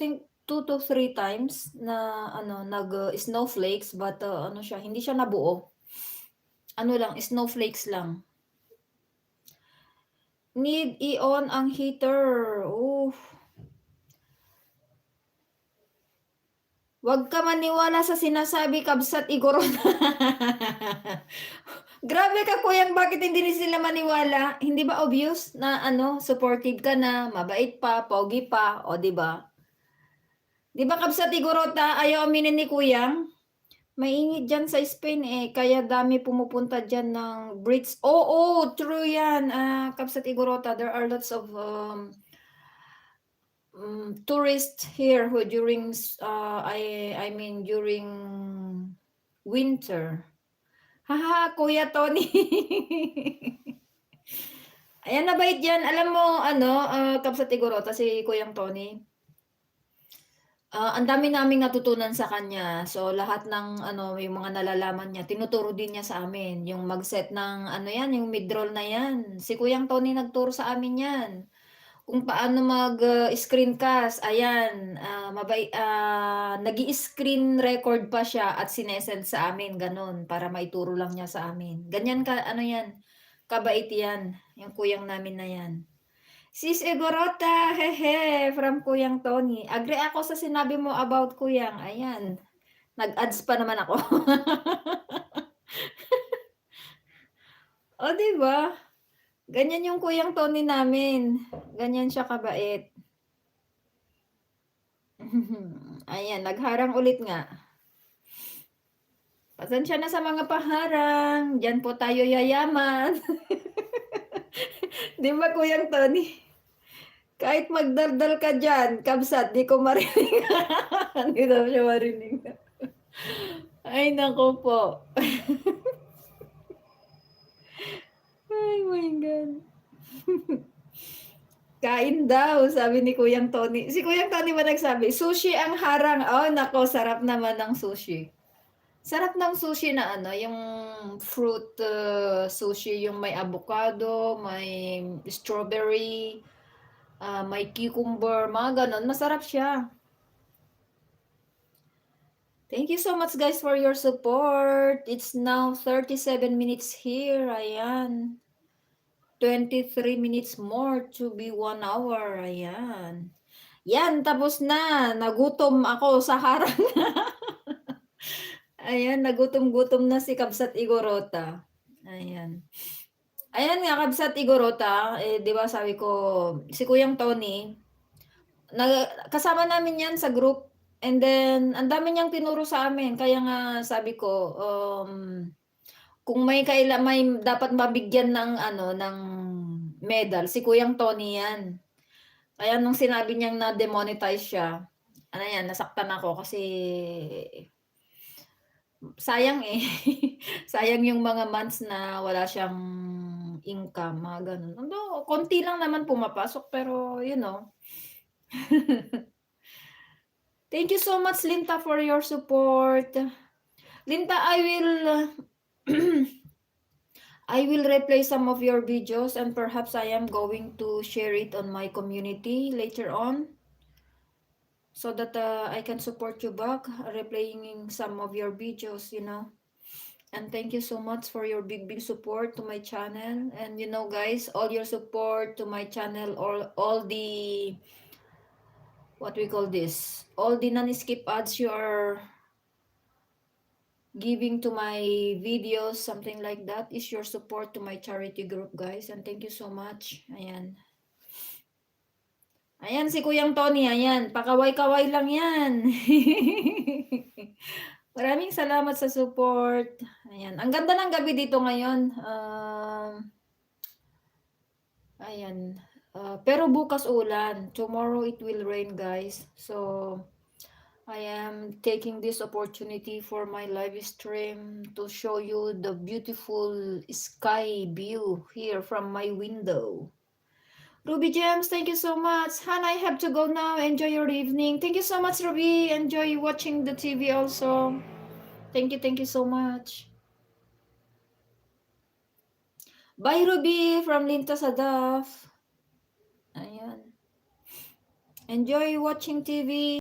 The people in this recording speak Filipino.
think 2 to 3 times na ano, snowflakes but, ano siya, hindi siya nabuo. Ano lang, snowflakes lang. Need i-on ang heater. Oh, 'wag ka maniwala sa sinasabi kabsat igorot. Grabe ka kuyang bakit hindi rin sila maniwala? Hindi ba obvious na ano, supportive ka na, mabait pa, pogi pa, o 'di ba? 'Di ba kabsat igorota ayaw aminin ni kuyang? Mainit diyan sa Spain, eh, kaya dami pumupunta diyan ng Brits. Oo, true 'yan, Kapsat Igorota, there are lots of, tourists here who during I mean during winter. Haha, Kuya Tony. Ayan, mabait 'yan. Alam mo ano, Kapsat Igorota, si Kuyang Tony, ang dami naming natutunan sa kanya. So, lahat ng ano, yung mga nalalaman niya tinuturo din niya sa amin. Yung mag-set ng ano 'yan, yung mid-roll na 'yan. Si Kuyang Tony nagturo sa amin 'yan. Kung paano screencast, ayan, nag-i-screen record pa siya at sine-send sa amin, gano'n, para maituro lang niya sa amin. Ganyan ka ano 'yan, kabait 'yan, yung kuyang namin na 'yan. Sis Egorota, hehe, from Kuyang Tony. Agree ako sa sinabi mo about kuyang, ayan, nag-adds pa naman ako. Oh, 'di ba? Ganyan yung Kuyang Tony namin, ganyan siya kabait. Ayan, nagharang ulit nga. Pasensya na sa mga paharang, diyan po tayo yayaman. 'Di ba, Kuyang Tony? Kahit magdaldal ka diyan, kabsat, 'di ko marinig. Hindi daw siya marinig. Ay, naku po. Ay my God. Kain daw, sabi ni Kuyang Tony. Si Kuyang Tony ba nagsabi, "Sushi ang harang." Oh, naku, sarap naman ng sushi. Sarap ng sushi na ano, yung fruit, sushi, yung may avocado, may strawberry, may cucumber, mga gano'n, masarap siya. Thank you so much guys for your support. It's now 37 minutes here, ayan. 23 minutes more to be 1 hour, ayan. Yan, tapos na, nagutom ako sa harang. Ayan, nagutom-gutom na si Kabsat Igorota, ayan. Ayan nga, Kabsat Igorota, eh, 'di ba sabi ko, si Kuyang Tony, na kasama namin 'yan sa group, and then ang dami niyang tinuro sa amin, kaya nga sabi ko, kung may dapat mabigyan ng ano, ng medal, si Kuyang Tony 'yan. Kaya nung sinabi niyang na-demonetize siya, ano 'yan, nasaktan ako kasi sayang, eh. Sayang yung mga months na wala siyang income, mga gano'n. Although konti lang naman pumapasok, pero you know. Thank you so much, Linta, for your support. Linta, I will replay some of your videos, and perhaps I am going to share it on my community later on so that I can support you back, replaying some of your videos, you know. And thank you so much for your big support to my channel. And you know guys, all your support to my channel, all the, what we call this, all the non-skip ads you are giving to my videos, something like that, is your support to my charity group, guys. And thank you so much. Ayan. Ayan si Kuyang Tony, ayan. Pakaway-kaway lang yan. Maraming salamat sa support. Ayan. Ang ganda ng gabi dito ngayon. Ayan. Pero bukas ulan. Tomorrow it will rain, guys. So, I am taking this opportunity for my live stream to show you the beautiful sky view here from my window. Ruby Gems, thank you so much. Hannah, I have to go now. Enjoy your evening. Thank you so much, Ruby. Enjoy watching the TV also. Thank you so much. Bye, Ruby, from Linta Sadaf. Ayan. Enjoy watching TV.